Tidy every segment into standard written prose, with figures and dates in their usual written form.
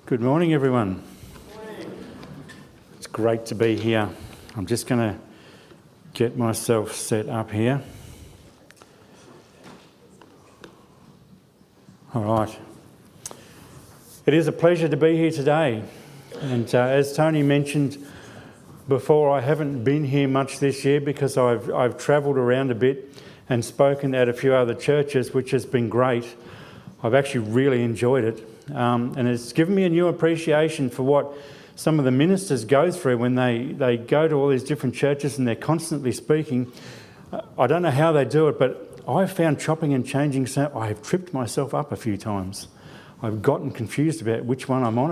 Good morning, everyone. It's great to be here. I'm just going to get myself set up here. All right. It is a pleasure to be here today. And as Tony mentioned before, I haven't been here much this year because I've travelled around a bit and spoken at a few other churches, which has been great. I've actually really enjoyed it. And it's given me a new appreciation for what some of the ministers go through when they go to all these different churches and they're constantly speaking. I don't know how they do it, but I've found chopping and changing, so I have tripped myself up a few times. I've gotten confused about which one I'm on,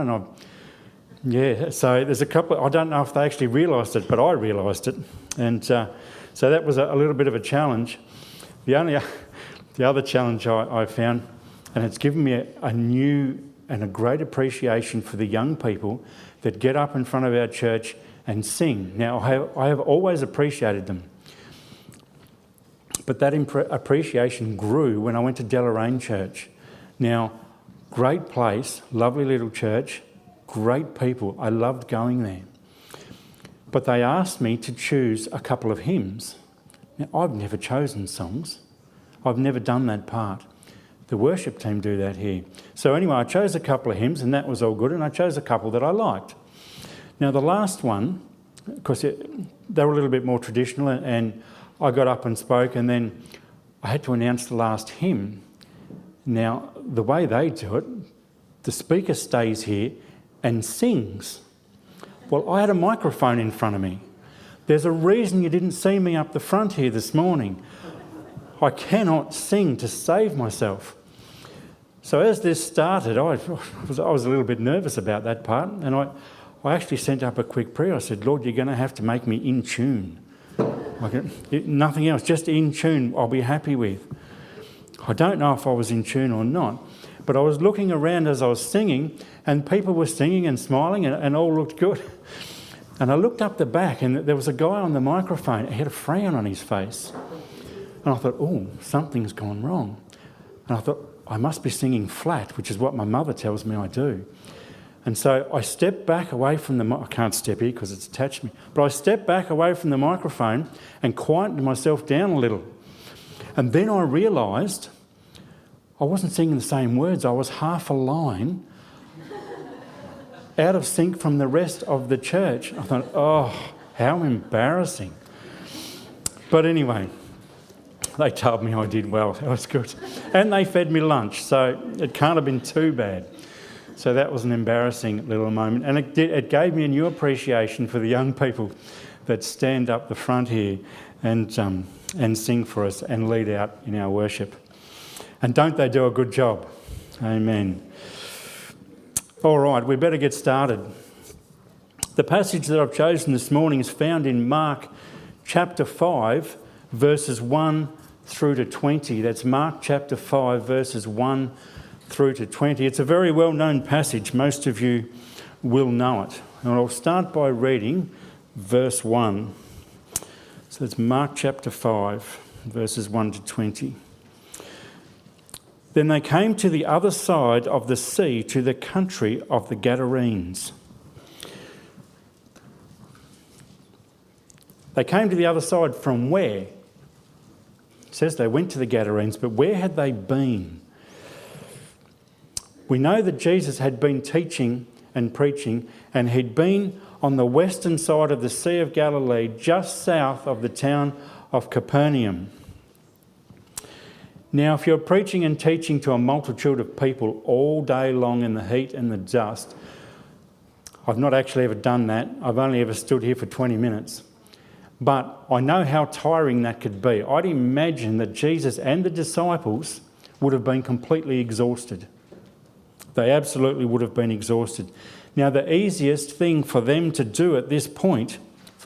and so there's a couple. I don't know if they actually realised it, but I realised it, and so that was a little bit of a challenge. The other challenge I found, and it's given me a new and a great appreciation for the young people that get up in front of our church and sing. Now, I have always appreciated them, but that appreciation grew when I went to Deloraine Church. Now, great place, lovely little church, great people. I loved going there. But they asked me to choose a couple of hymns. Now, I've never chosen songs. I've never done that part. The worship team do that here. So anyway, I chose a couple of hymns and that was all good, and I chose a couple that I liked. Now the last one, because they were a little bit more traditional, and I got up and spoke, and then I had to announce the last hymn. Now, the way they do it, the speaker stays here and sings. Well, I had a microphone in front of me. There's a reason you didn't see me up the front here this morning. I cannot sing to save myself. So as this started, I was a little bit nervous about that part, and I actually sent up a quick prayer. I said, Lord, you're going to have to make me in tune. Nothing else, just in tune I'll be happy with. I don't know if I was in tune or not, but I was looking around as I was singing, and people were singing and smiling, and all looked good. And I looked up the back, and there was a guy on the microphone. He had a frown on his face. And I thought, oh, something's gone wrong. And I thought, I must be singing flat, which is what my mother tells me I do. And so I stepped back away from the I can't step here because it's attached to me, but I stepped back away from the microphone and quietened myself down a little. And then I realised I wasn't singing the same words. I was half a line out of sync from the rest of the church. I thought, oh, how embarrassing. But anyway, they told me I did well. That was good. And they fed me lunch, so it can't have been too bad. So that was an embarrassing little moment. And it gave me a new appreciation for the young people that stand up the front here and sing for us and lead out in our worship. And don't they do a good job? Amen. All right, we better get started. The passage that I've chosen this morning is found in Mark chapter 5, verses 1 through to 20. That's Mark chapter 5, verses 1 through to 20. It's a very well-known passage. Most of you will know it. And I'll start by reading verse 1. So it's Mark chapter 5, verses 1 to 20. Then they came to the other side of the sea, to the country of the Gadarenes. They came to the other side from where? It says they went to the Gadarenes, but where had they been? We know that Jesus had been teaching and preaching, and he'd been on the western side of the Sea of Galilee, just south of the town of Capernaum. Now, if you're preaching and teaching to a multitude of people all day long in the heat and the dust, I've not actually ever done that. I've only ever stood here for 20 minutes. But I know how tiring that could be. I'd imagine that Jesus and the disciples would have been completely exhausted. They absolutely would have been exhausted. Now, the easiest thing for them to do at this point,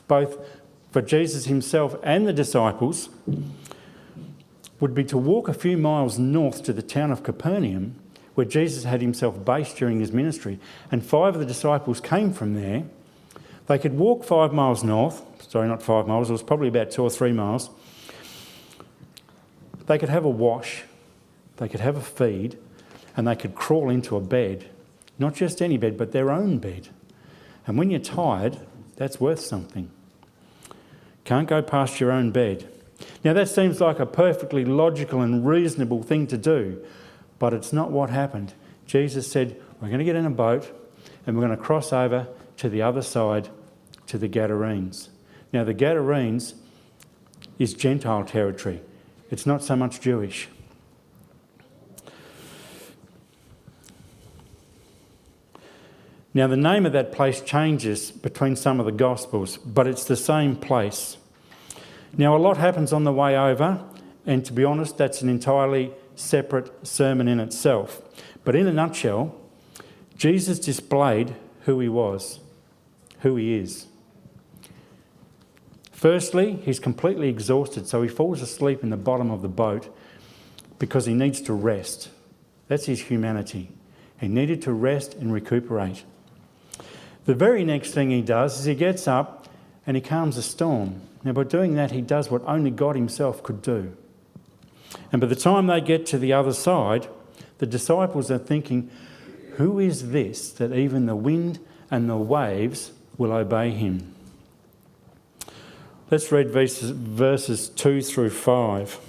both for Jesus himself and the disciples, would be to walk a few miles north to the town of Capernaum, where Jesus had himself based during his ministry, and 5 of the disciples came from there. They could walk 5 miles north. Sorry, not 5 miles. It was probably about 2 or 3 miles. They could have a wash. They could have a feed. And they could crawl into a bed Not just any bed, but their own bed. And when you're tired, that's worth something. Can't go past your own bed. Now that seems like a perfectly logical and reasonable thing to do, but it's not what happened. Jesus said, we're going to get in a boat and we're going to cross over to the other side, to the Gadarenes. Now the Gadarenes is Gentile territory. It's not so much Jewish. Now the name of that place changes between some of the Gospels, but it's the same place. Now a lot happens on the way over, and to be honest, that's an entirely separate sermon in itself. But in a nutshell, Jesus displayed who he was, who he is. Firstly, he's completely exhausted, so he falls asleep in the bottom of the boat because he needs to rest. That's his humanity. He needed to rest and recuperate. The very next thing he does is he gets up and he calms a storm. Now, by doing that, he does what only God himself could do. And by the time they get to the other side, the disciples are thinking, who is this that even the wind and the waves will obey him? Let's read verses 2 through 5.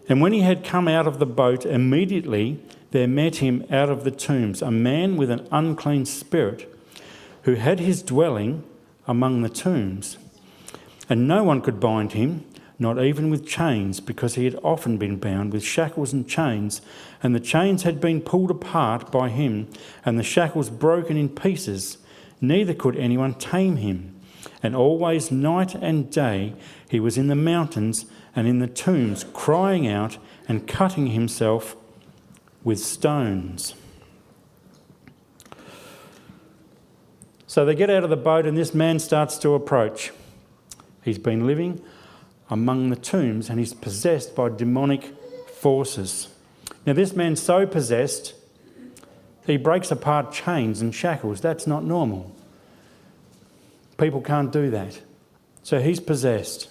And when he had come out of the boat, immediately there met him out of the tombs a man with an unclean spirit, who had his dwelling among the tombs. And no one could bind him, not even with chains, because he had often been bound with shackles and chains, and the chains had been pulled apart by him, and the shackles broken in pieces. Neither could anyone tame him. And always, night and day, he was in the mountains and in the tombs, crying out and cutting himself with stones. So they get out of the boat and this man starts to approach. He's been living among the tombs and he's possessed by demonic forces. Now this man's so possessed, he breaks apart chains and shackles. That's not normal. People can't do that. So he's possessed.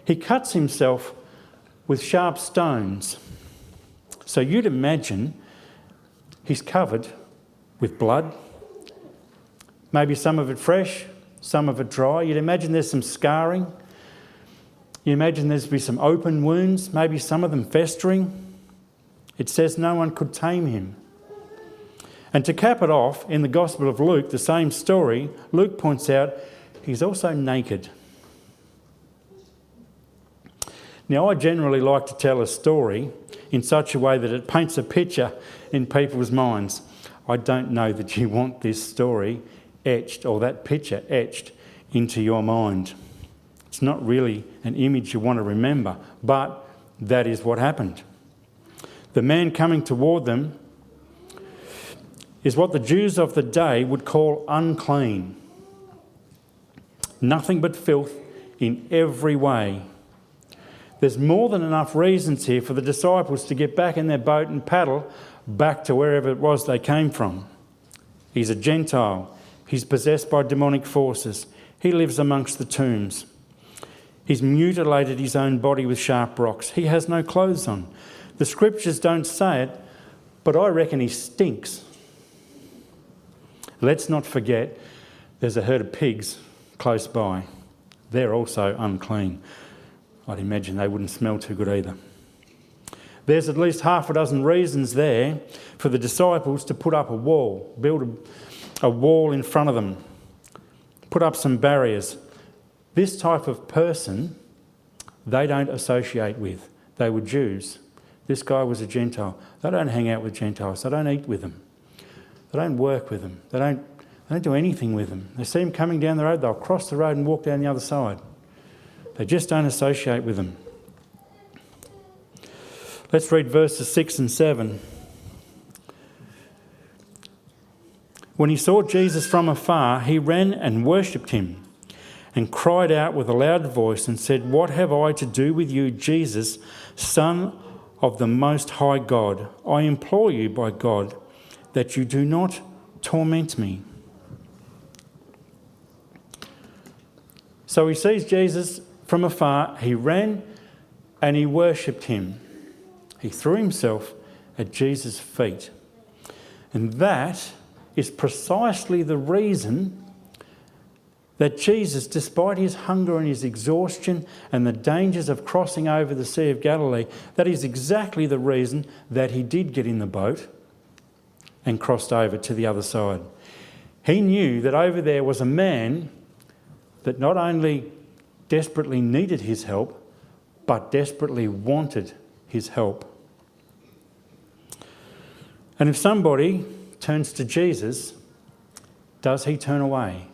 He cuts himself with sharp stones. So you'd imagine he's covered with blood, maybe some of it fresh, some of it dry. You'd imagine there's some scarring. You imagine there's be some open wounds, maybe some of them festering. It says no one could tame him. And to cap it off, in the Gospel of Luke, the same story, Luke points out he's also naked. Now, I generally like to tell a story in such a way that it paints a picture in people's minds. I don't know that you want this story etched or that picture etched into your mind. It's not really an image you want to remember, but that is what happened. The man coming toward them is what the Jews of the day would call unclean. Nothing but filth in every way. There's more than enough reasons here for the disciples to get back in their boat and paddle back to wherever it was they came from. He's a Gentile. He's possessed by demonic forces. He lives amongst the tombs. He's mutilated his own body with sharp rocks. He has no clothes on. The scriptures don't say it, but I reckon he stinks. Let's not forget there's a herd of pigs close by. They're also unclean. I'd imagine they wouldn't smell too good either. There's at least half a dozen reasons there for the disciples to put up a wall, build a wall in front of them, put up some barriers. This type of person, they don't associate with. They were Jews. This guy was a Gentile. They don't hang out with Gentiles. They don't eat with them. They don't work with them. They don't do anything with them. They see him coming down the road, they'll cross the road and walk down the other side. They just don't associate with them. Let's read verses 6 and 7. When he saw Jesus from afar, he ran and worshipped him and cried out with a loud voice and said, "What have I to do with you, Jesus, Son of the Most High God? I implore you by God that you do not torment me." So he sees Jesus from afar, he ran and he worshipped him. He threw himself at Jesus' feet. And that is precisely the reason that Jesus, despite his hunger and his exhaustion and the dangers of crossing over the Sea of Galilee, that is exactly the reason that he did get in the boat and crossed over to the other side. He knew that over there was a man that not only desperately needed his help, but desperately wanted his help. And if somebody turns to Jesus, does he turn away?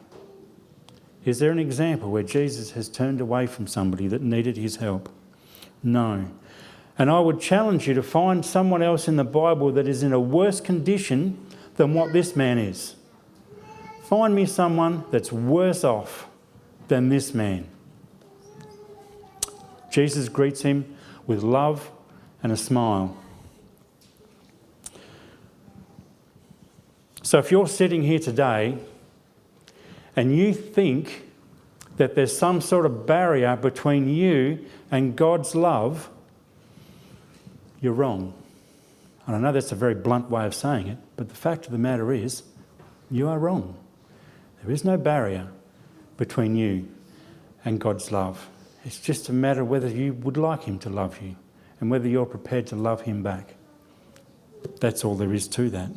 Is there an example where Jesus has turned away from somebody that needed his help? No. And I would challenge you to find someone else in the Bible that is in a worse condition than what this man is. Find me someone that's worse off than this man. Jesus greets him with love and a smile. So if you're sitting here today and you think that there's some sort of barrier between you and God's love, you're wrong. And I know that's a very blunt way of saying it, but the fact of the matter is, you are wrong. There is no barrier between you and God's love. It's just a matter of whether you would like him to love you and whether you're prepared to love him back. That's all there is to that.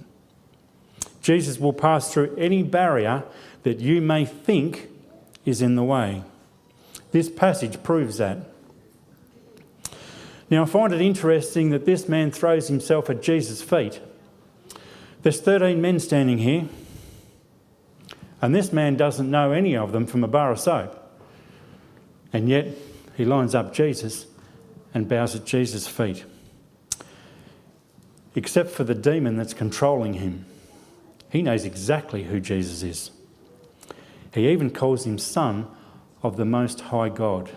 Jesus will pass through any barrier that you may think is in the way. This passage proves that. Now, I find it interesting that this man throws himself at Jesus' feet. There's 13 men standing here, and this man doesn't know any of them from a bar of soap. And yet, he lines up Jesus and bows at Jesus' feet. Except for the demon that's controlling him. He knows exactly who Jesus is. He even calls him Son of the Most High God.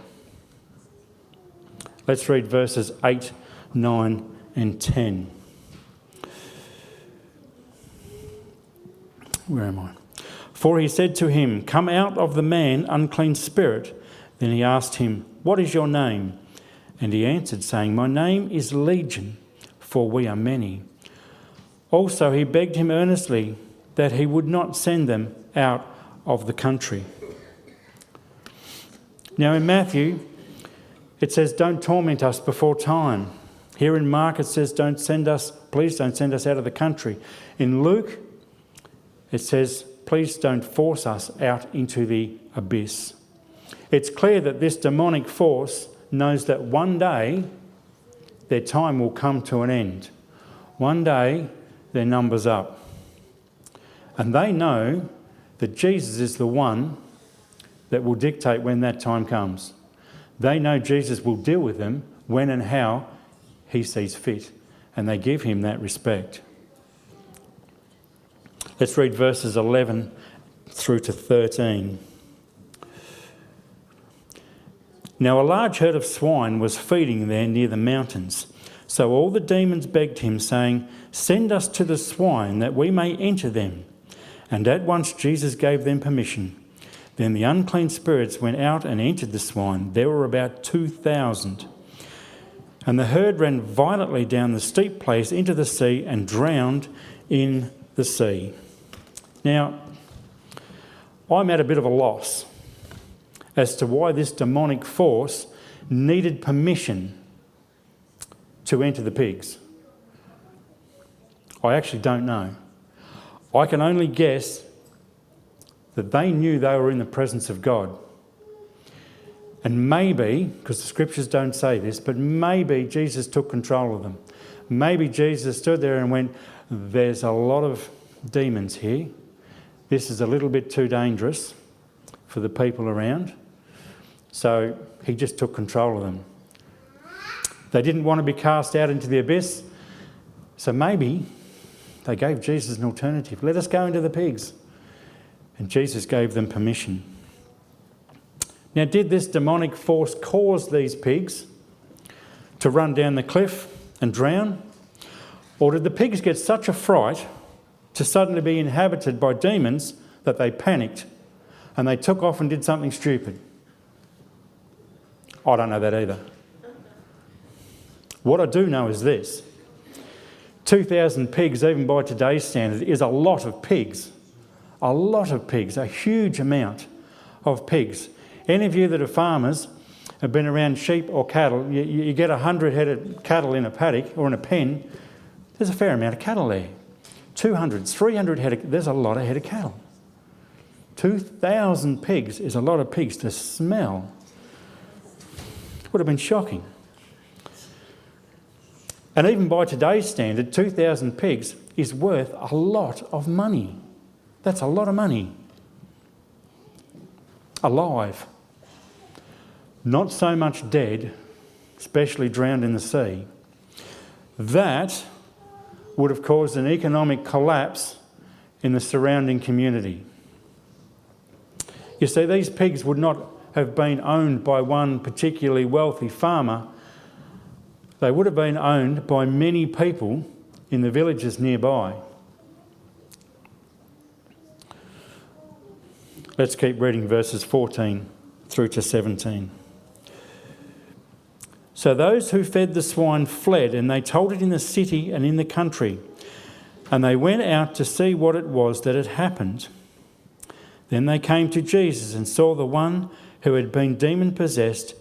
Let's read verses 8, 9 and 10. Where am I? For he said to him, "Come out of the man, unclean spirit." Then he asked him, "What is your name?" And he answered, saying, "My name is Legion, for we are many." Also he begged him earnestly that he would not send them out of the country. Now in Matthew, it says, "Don't torment us before time." Here in Mark, it says, please don't send us out of the country. In Luke, it says, "Please don't force us out into the abyss." It's clear that this demonic force knows that one day their time will come to an end. One day their number's up. And they know that Jesus is the one that will dictate when that time comes. They know Jesus will deal with them when and how he sees fit, and they give him that respect. Let's read verses 11 through to 13. Now a large herd of swine was feeding there near the mountains. So all the demons begged him, saying, "Send us to the swine that we may enter them." And at once Jesus gave them permission. Then the unclean spirits went out and entered the swine. There were about 2,000. And the herd ran violently down the steep place into the sea and drowned in the sea. Now, I'm at a bit of a loss as to why this demonic force needed permission to enter the pigs. I actually don't know. I can only guess that they knew they were in the presence of God. And maybe, because the scriptures don't say this, but maybe Jesus took control of them. Maybe Jesus stood there and went, "There's a lot of demons here. This is a little bit too dangerous for the people around." So he just took control of them. They didn't want to be cast out into the abyss, so maybe they gave Jesus an alternative. "Let us go into the pigs." And Jesus gave them permission. Now, did this demonic force cause these pigs to run down the cliff and drown? Or did the pigs get such a fright to suddenly be inhabited by demons that they panicked and they took off and did something stupid? I don't know that either. What I do know is this. 2,000 pigs, even by today's standard, is a lot of pigs. A lot of pigs, a huge amount of pigs. Any of you that are farmers have been around sheep or cattle, you get 100 head of cattle in a paddock or in a pen, there's a fair amount of cattle there. 200, 300 head, there's a lot of head of cattle. 2,000 pigs is a lot of pigs to smell. It would have been shocking. And even by today's standard, 2,000 pigs is worth a lot of money. That's a lot of money. Alive. Not so much dead, especially drowned in the sea. That would have caused an economic collapse in the surrounding community. You see, these pigs would not have been owned by one particularly wealthy farmer. They would have been owned by many people in the villages nearby. Let's keep reading verses 14 through to 17. So those who fed the swine fled, and they told it in the city and in the country. And they went out to see what it was that had happened. Then they came to Jesus and saw the one who had been demon-possessed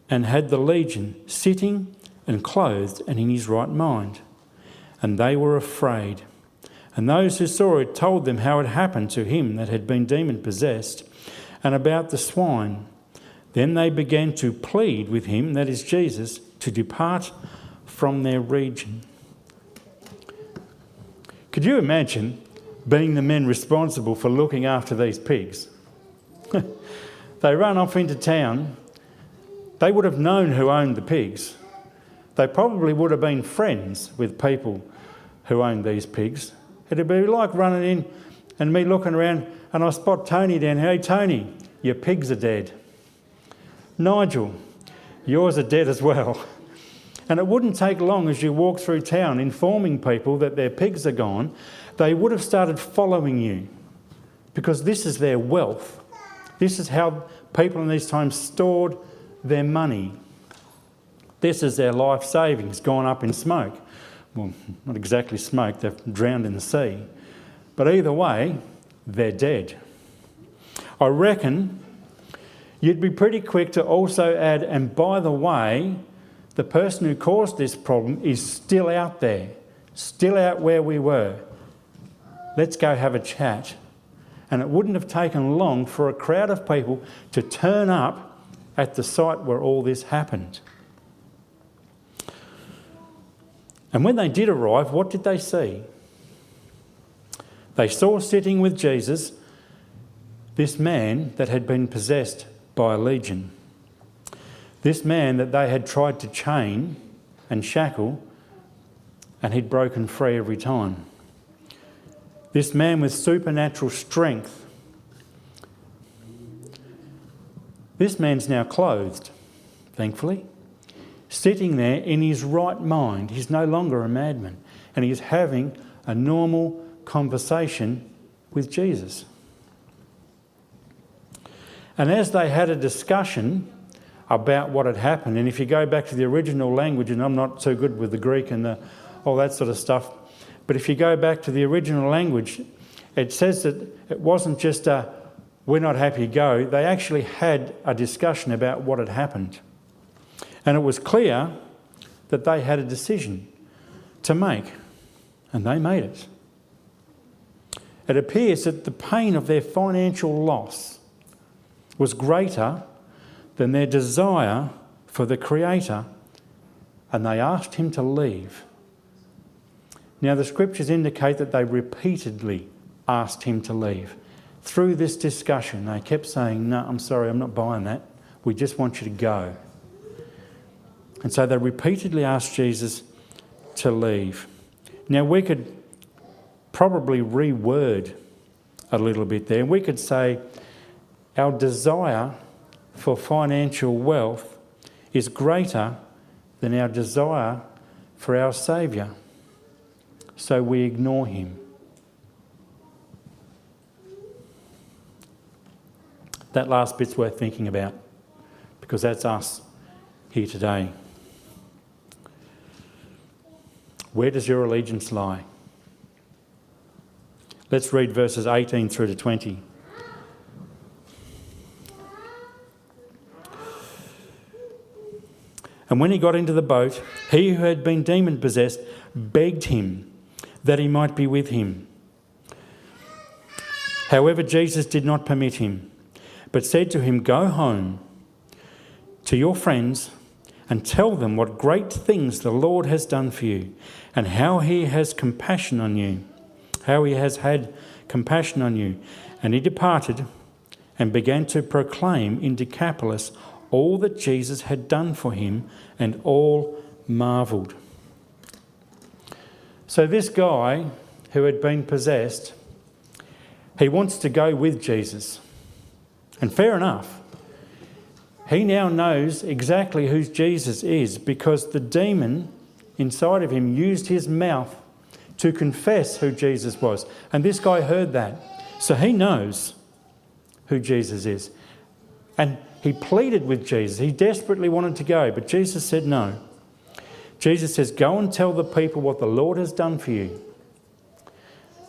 and had the legion sitting and clothed and in his right mind. And they were afraid. And those who saw it told them how it happened to him that had been demon-possessed and about the swine. Then they began to plead with him, that is Jesus, to depart from their region. Could you imagine being the men responsible for looking after these pigs? They run off into town. They would have known who owned the pigs. They probably would have been friends with people who owned these pigs. It'd be like running in and me looking around and I spot Tony down here. Hey, Tony, your pigs are dead. Nigel, yours are dead as well. And it wouldn't take long as you walk through town informing people that their pigs are gone, they would have started following you because this is their wealth. This is how people in these times stored their money. This is their life savings gone up in smoke. Well, not exactly smoke, they've drowned in the sea. But either way, they're dead. I reckon you'd be pretty quick to also add, and by the way, the person who caused this problem is still out there, still out where we were. Let's go have a chat. And it wouldn't have taken long for a crowd of people to turn up at the site where all this happened. And when they did arrive, what did they see? They saw sitting with Jesus this man that had been possessed by a legion. This man that they had tried to chain and shackle, and he'd broken free every time. This man with supernatural strength. This man's now clothed, thankfully, sitting there in his right mind. He's no longer a madman, and he's having a normal conversation with Jesus. And as they had a discussion about what had happened, and if you go back to the original language, and I'm not too good with the Greek and all that sort of stuff, but if you go back to the original language, it says that it wasn't just a, we're not happy, go. They actually had a discussion about what had happened. And it was clear that they had a decision to make, and they made it. It appears that the pain of their financial loss was greater than their desire for the Creator, and they asked him to leave. Now, the scriptures indicate that they repeatedly asked him to leave. Through this discussion, they kept saying, no, I'm sorry, I'm not buying that. We just want you to go. And so they repeatedly asked Jesus to leave. Now, we could probably reword a little bit there. We could say our desire for financial wealth is greater than our desire for our Saviour. So we ignore him. That last bit's worth thinking about, because that's us here today. Where does your allegiance lie? Let's read verses 18 through to 20. And when he got into the boat, he who had been demon-possessed begged him that he might be with him. However, Jesus did not permit him, but said to him, "Go home to your friends and tell them what great things the Lord has done for you, and how he has compassion on you, how he has had compassion on you." And he departed and began to proclaim in Decapolis all that Jesus had done for him, and all marvelled. So this guy who had been possessed, he wants to go with Jesus. And fair enough. He now knows exactly who Jesus is, because the demon inside of him used his mouth to confess who Jesus was. And this guy heard that. So he knows who Jesus is. And he pleaded with Jesus. He desperately wanted to go, but Jesus said no. Jesus says, "Go and tell the people what the Lord has done for you."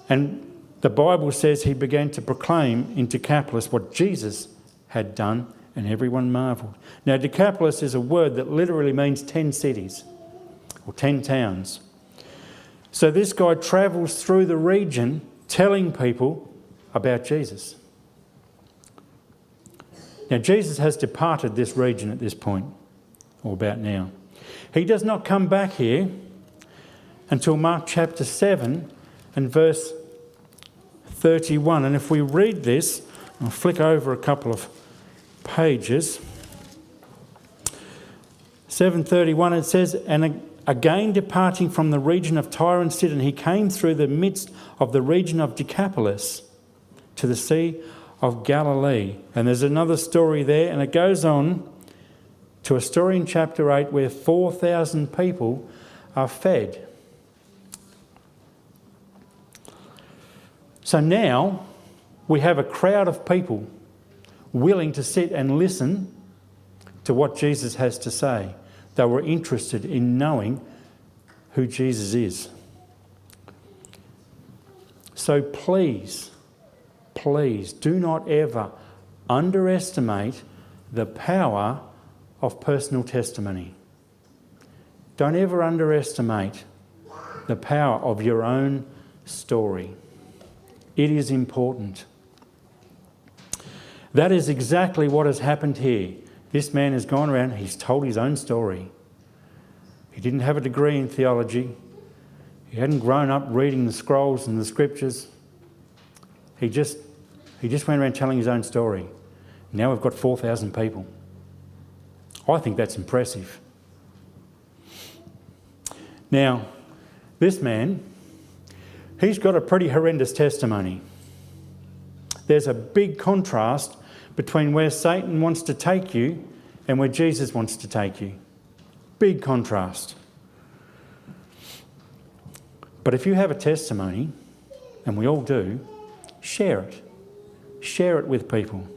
And the Bible says he began to proclaim in Decapolis what Jesus had done, and everyone marvelled. Now, Decapolis is a word that literally means 10 cities or 10 towns. So this guy travels through the region telling people about Jesus. Now, Jesus has departed this region at this point, or about now. He does not come back here until Mark chapter 7 and verse 31. And if we read this, I'll flick over a couple of pages. 7:31, it says, "And again departing from the region of Tyre and Sidon, he came through the midst of the region of Decapolis to the Sea of Galilee." And there's another story there, and it goes on to a story in chapter 8 where 4,000 people are fed. So now we have a crowd of people willing to sit and listen to what Jesus has to say. They were interested in knowing who Jesus is. So please do not ever underestimate the power of personal testimony. Don't ever underestimate the power of your own story. It is important. That is exactly what has happened here. This man has gone around, he's told his own story. He didn't have a degree in theology. He hadn't grown up reading the scrolls and the scriptures. He just went around telling his own story. Now we've got 4,000 people. I think that's impressive. Now, this man, he's got a pretty horrendous testimony. There's a big contrast between where Satan wants to take you and where Jesus wants to take you. Big contrast. But if you have a testimony, and we all do, share it. Share it with people.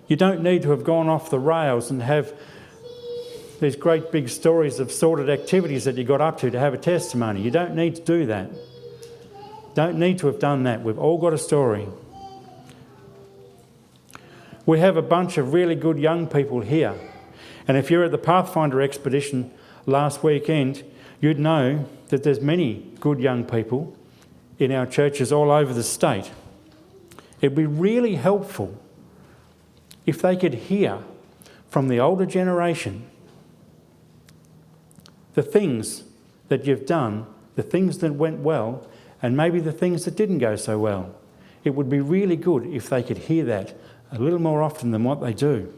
You don't need to have gone off the rails and have these great big stories of sordid activities that you got up to have a testimony. You don't need to do that. Don't need to have done that. We've all got a story. We have a bunch of really good young people here. And if you're at the Pathfinder expedition last weekend, you'd know that there's many good young people in our churches all over the state. It'd be really helpful if they could hear from the older generation the things that you've done, the things that went well, and maybe the things that didn't go so well. It would be really good if they could hear that a little more often than what they do.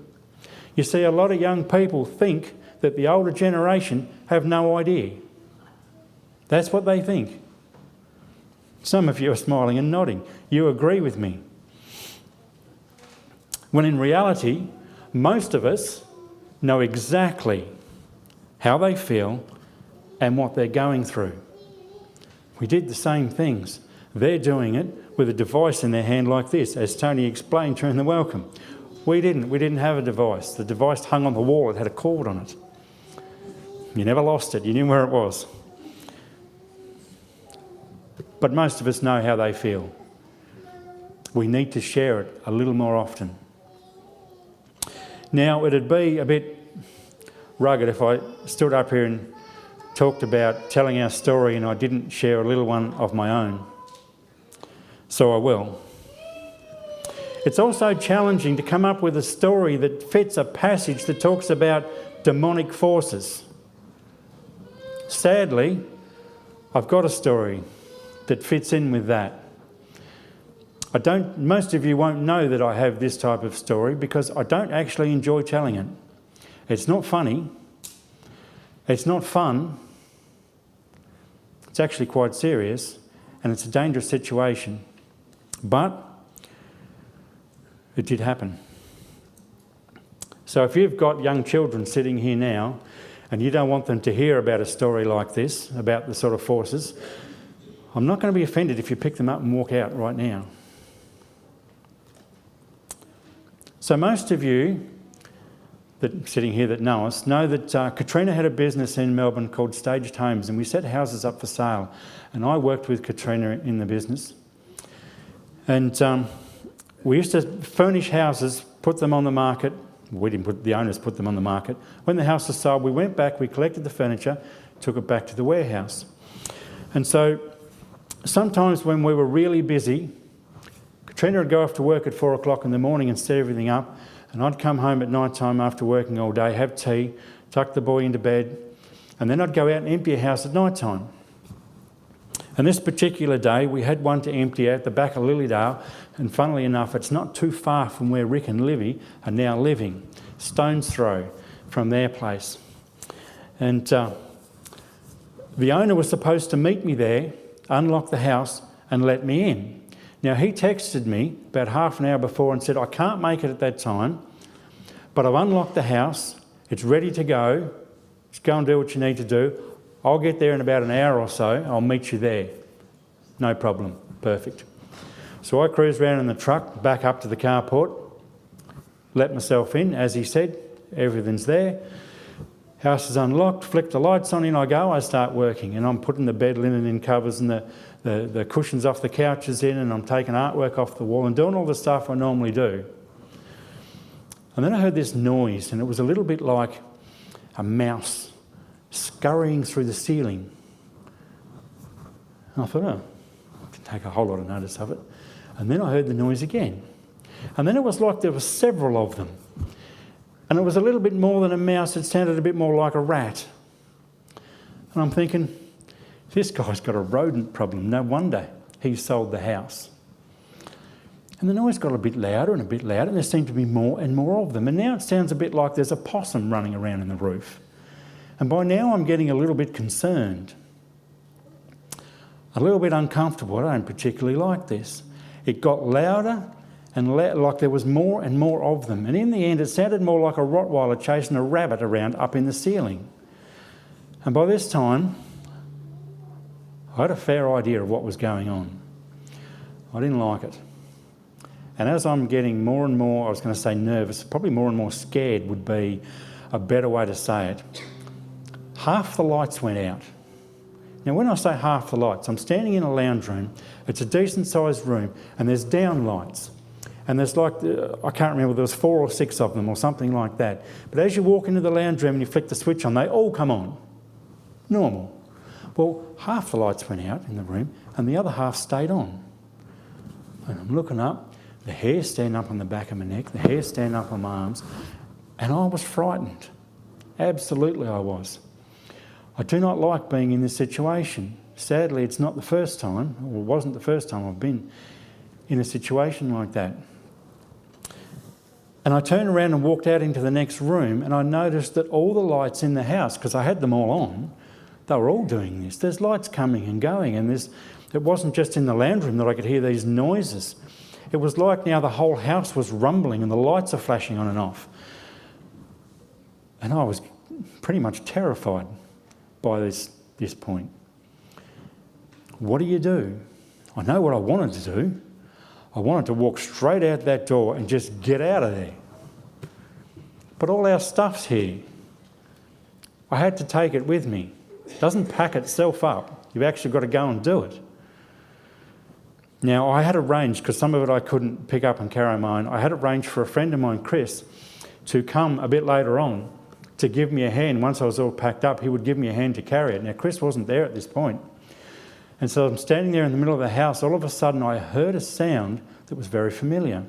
You see, a lot of young people think that the older generation have no idea. That's what they think. Some of you are smiling and nodding. You agree with me. When in reality, most of us know exactly how they feel and what they're going through. We did the same things. They're doing it with a device in their hand like this, as Tony explained during the welcome. We didn't have a device. The device hung on the wall. It had a cord on it. You never lost it. You knew where it was. But most of us know how they feel. We need to share it a little more often. Now, it'd be a bit rugged if I stood up here and talked about telling our story and I didn't share a little one of my own. So I will. It's also challenging to come up with a story that fits a passage that talks about demonic forces. Sadly, I've got a story that fits in with that. Most of you won't know that I have this type of story because I don't actually enjoy telling it. It's not funny. It's not fun. It's actually quite serious and it's a dangerous situation. But it did happen. So if you've got young children sitting here now and you don't want them to hear about a story like this, about the sort of forces, I'm not going to be offended if you pick them up and walk out right now. So most of you that sitting here that know us know that Katrina had a business in Melbourne called Staged Homes, and we set houses up for sale. And I worked with Katrina in the business. And we used to furnish houses, put them on the market. We didn't put, the owners put them on the market. When the house was sold, we went back, we collected the furniture, took it back to the warehouse. And so sometimes when we were really busy, Katrina would go off to work at 4 o'clock in the morning and set everything up, and I'd come home at night time after working all day, have tea, tuck the boy into bed, and then I'd go out and empty a house at night time. And this particular day, we had one to empty out the back of Lilydale, and funnily enough, it's not too far from where Rick and Livy are now living, stone's throw from their place. And the owner was supposed to meet me there, unlock the house, and let me in. Now, he texted me about half an hour before and said, I can't make it at that time, but I've unlocked the house, it's ready to go, just go and do what you need to do. I'll get there in about an hour or so, I'll meet you there. No problem, perfect. So I cruised around in the truck, back up to the carport, let myself in, as he said, everything's there. House is unlocked, flick the lights on, in I go, I start working, and I'm putting the bed linen in covers and the cushions off the couches in, and I'm taking artwork off the wall and doing all the stuff I normally do. And then I heard this noise, and it was a little bit like a mouse scurrying through the ceiling. And I thought, oh, I didn't take a whole lot of notice of it. And then I heard the noise again. And then it was like there were several of them. And it was a little bit more than a mouse, it sounded a bit more like a rat. And I'm thinking, this guy's got a rodent problem, no wonder he sold the house. And the noise got a bit louder and a bit louder, and there seemed to be more and more of them. And now it sounds a bit like there's a possum running around in the roof. And by now I'm getting a little bit concerned, a little bit uncomfortable. I don't particularly like this. It got louder and like there was more and more of them. And in the end, it sounded more like a Rottweiler chasing a rabbit around up in the ceiling. And by this time, I had a fair idea of what was going on. I didn't like it. And as I'm getting more and more, I was going to say nervous, probably more and more scared would be a better way to say it. Half the lights went out. Now, when I say half the lights, I'm standing in a lounge room. It's a decent sized room, and there's down lights. And there's like, I can't remember, there was 4 or 6 of them or something like that. But as you walk into the lounge room and you flick the switch on, they all come on. Normal. Well, half the lights went out in the room and the other half stayed on. And I'm looking up, the hair standing up on the back of my neck, the hair standing up on my arms, and I was frightened. Absolutely I was. I do not like being in this situation. Sadly, it's not the first time, or it wasn't the first time I've been in a situation like that. And I turned around and walked out into the next room, and I noticed that all the lights in the house, because I had them all on, they were all doing this. There's lights coming and going, and it wasn't just in the lounge room that I could hear these noises. It was like now the whole house was rumbling and the lights are flashing on and off. And I was pretty much terrified by this point. What do? I know what I wanted to do. I wanted to walk straight out that door and just get out of there. But all our stuff's here. I had to take it with me. It doesn't pack itself up. You've actually got to go and do it. Now, I had arranged, because some of it I couldn't pick up and carry on my own, I had arranged for a friend of mine, Chris, to come a bit later on to give me a hand. Once I was all packed up, he would give me a hand to carry it. Now, Chris wasn't there at this point. And so I'm standing there in the middle of the house. All of a sudden, I heard a sound that was very familiar.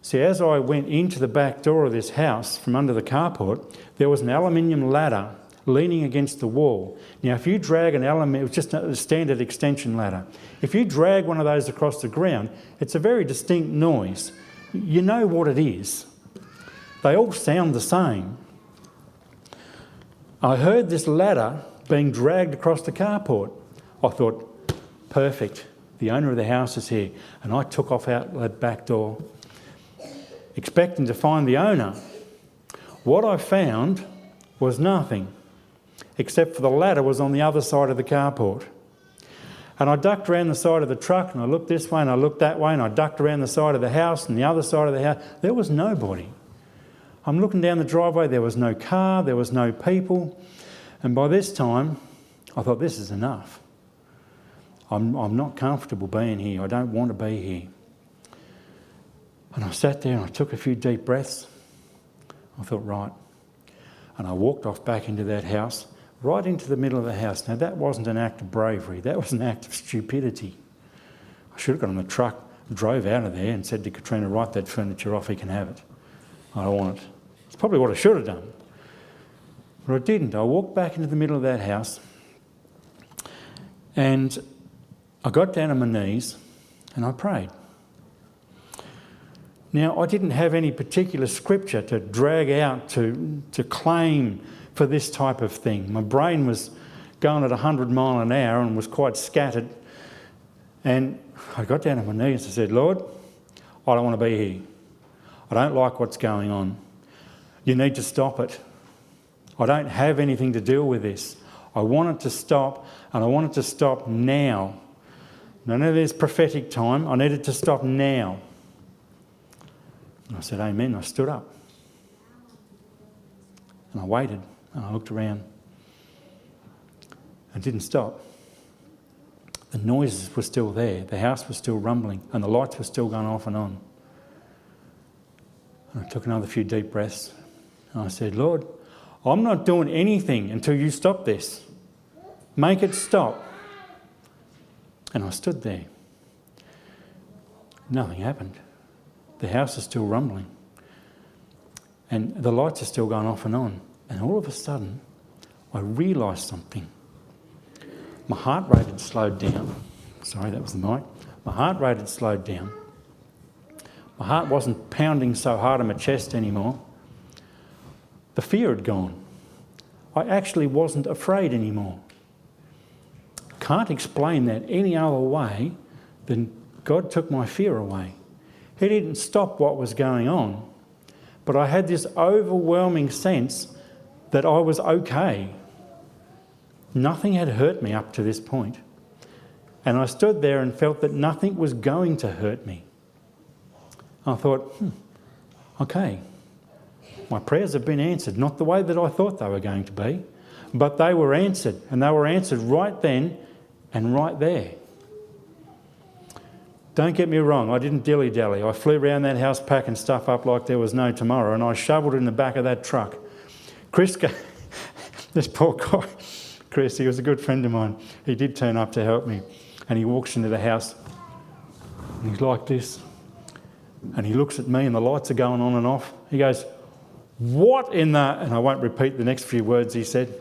See, as I went into the back door of this house from under the carport, there was an aluminium ladder leaning against the wall. Now, if you drag an aluminium, it was just a standard extension ladder. If you drag one of those across the ground, it's a very distinct noise. You know what it is. They all sound the same. I heard this ladder being dragged across the carport. I thought, perfect, the owner of the house is here. And I took off out that back door, expecting to find the owner. What I found was nothing, except for the ladder was on the other side of the carport. And I ducked around the side of the truck, and I looked this way and I looked that way, and I ducked around the side of the house and the other side of the house. There was nobody. I'm looking down the driveway, there was no car, there was no people. And by this time, I thought, this is enough. I'm not comfortable being here. I don't want to be here. And I sat there and I took a few deep breaths. I thought, right. And I walked off back into that house, right into the middle of the house. Now, that wasn't an act of bravery. That was an act of stupidity. I should have got on the truck, drove out of there and said to Katrina, write that furniture off, he can have it. I don't want it. It's probably what I should have done. But I didn't. I walked back into the middle of that house and I got down on my knees and I prayed. Now, I didn't have any particular scripture to drag out to claim for this type of thing. My brain was going at 100 miles an hour and was quite scattered. And I got down on my knees and said, Lord, I don't want to be here. I don't like what's going on. You need to stop it. I don't have anything to deal with this. I want it to stop, and I want it to stop now. None of this prophetic time. I need it to stop now. And I said, amen. I stood up. And I waited, and I looked around. It didn't stop. The noises were still there. The house was still rumbling, and the lights were still going off and on. And I took another few deep breaths. And I said, Lord, I'm not doing anything until you stop this. Make it stop. And I stood there. Nothing happened. The house is still rumbling. And the lights are still going off and on. And all of a sudden, I realised something. My heart rate had slowed down. Sorry, that was the mic. My heart rate had slowed down. My heart wasn't pounding so hard in my chest anymore. The fear had gone. I actually wasn't afraid anymore. Can't explain that any other way than God took my fear away. He didn't stop what was going on, but I had this overwhelming sense that I was okay. Nothing had hurt me up to this point. And I stood there and felt that nothing was going to hurt me. I thought, okay, my prayers have been answered. Not the way that I thought they were going to be, but they were answered. And they were answered right then and right there. Don't get me wrong, I didn't dilly-dally. I flew around that house packing stuff up like there was no tomorrow, and I shoveled in the back of that truck. Chris, this poor guy, Chris, he was a good friend of mine. He did turn up to help me. And he walks into the house and he's like this. And he looks at me and the lights are going on and off. He goes, what in the... And I won't repeat the next few words he said.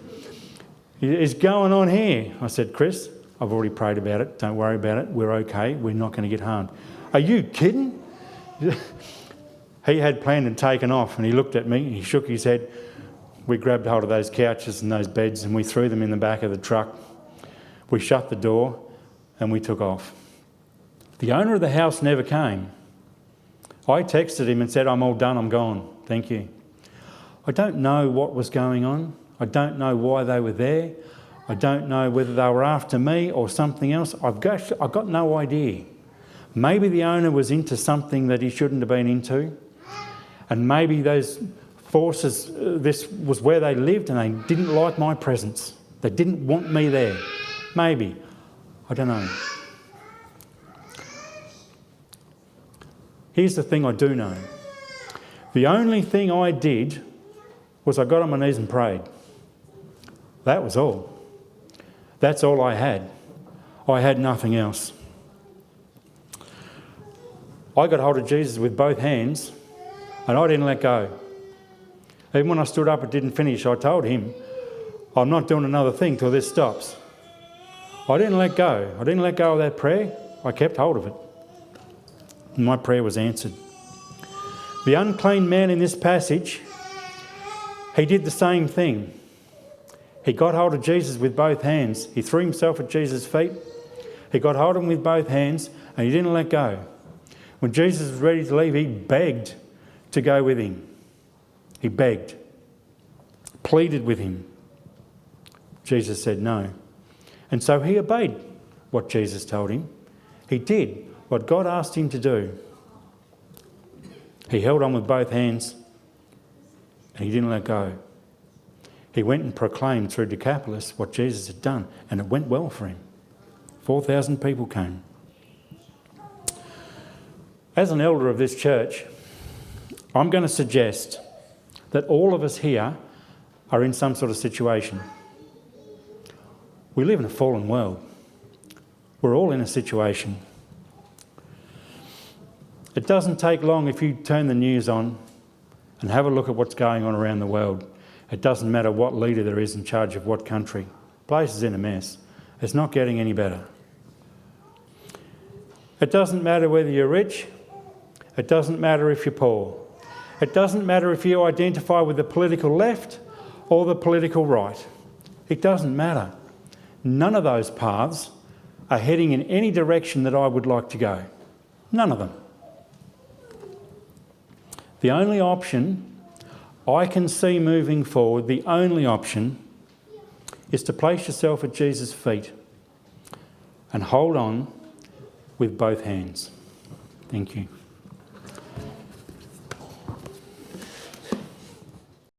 Is going on here? I said, Chris, I've already prayed about it. Don't worry about it. We're okay. We're not going to get harmed. Are you kidding? He had planned and taken off and he looked at me and he shook his head. We grabbed hold of those couches and those beds and we threw them in the back of the truck. We shut the door and we took off. The owner of the house never came. I texted him and said, I'm all done, I'm gone. Thank you. I don't know what was going on. I don't know why they were there. I don't know whether they were after me or something else. I've got no idea. Maybe the owner was into something that he shouldn't have been into. And maybe those forces, this was where they lived and they didn't like my presence. They didn't want me there. Maybe. I don't know. Here's the thing I do know. The only thing I did was I got on my knees and prayed. That was all. That's all I had. I had nothing else. I got hold of Jesus with both hands and I didn't let go. Even when I stood up and didn't finish, I told him, I'm not doing another thing till this stops. I didn't let go. I didn't let go of that prayer. I kept hold of it. And my prayer was answered. The unclean man in this passage, he did the same thing. He got hold of Jesus with both hands. He threw himself at Jesus' feet. He got hold of him with both hands and he didn't let go. When Jesus was ready to leave, he begged to go with him. He begged, pleaded with him. Jesus said no. And so he obeyed what Jesus told him. He did what God asked him to do. He held on with both hands and he didn't let go. He went and proclaimed through Decapolis what Jesus had done, and it went well for him. 4,000 people came. As an elder of this church, I'm going to suggest that all of us here are in some sort of situation. We live in a fallen world. We're all in a situation. It doesn't take long if you turn the news on and have a look at what's going on around the world. It doesn't matter what leader there is in charge of what country. The place is in a mess. It's not getting any better. It doesn't matter whether you're rich. It doesn't matter if you're poor. It doesn't matter if you identify with the political left or the political right. It doesn't matter. None of those paths are heading in any direction that I would like to go. None of them. The only option I can see moving forward, the only option is to place yourself at Jesus' feet and hold on with both hands. Thank you.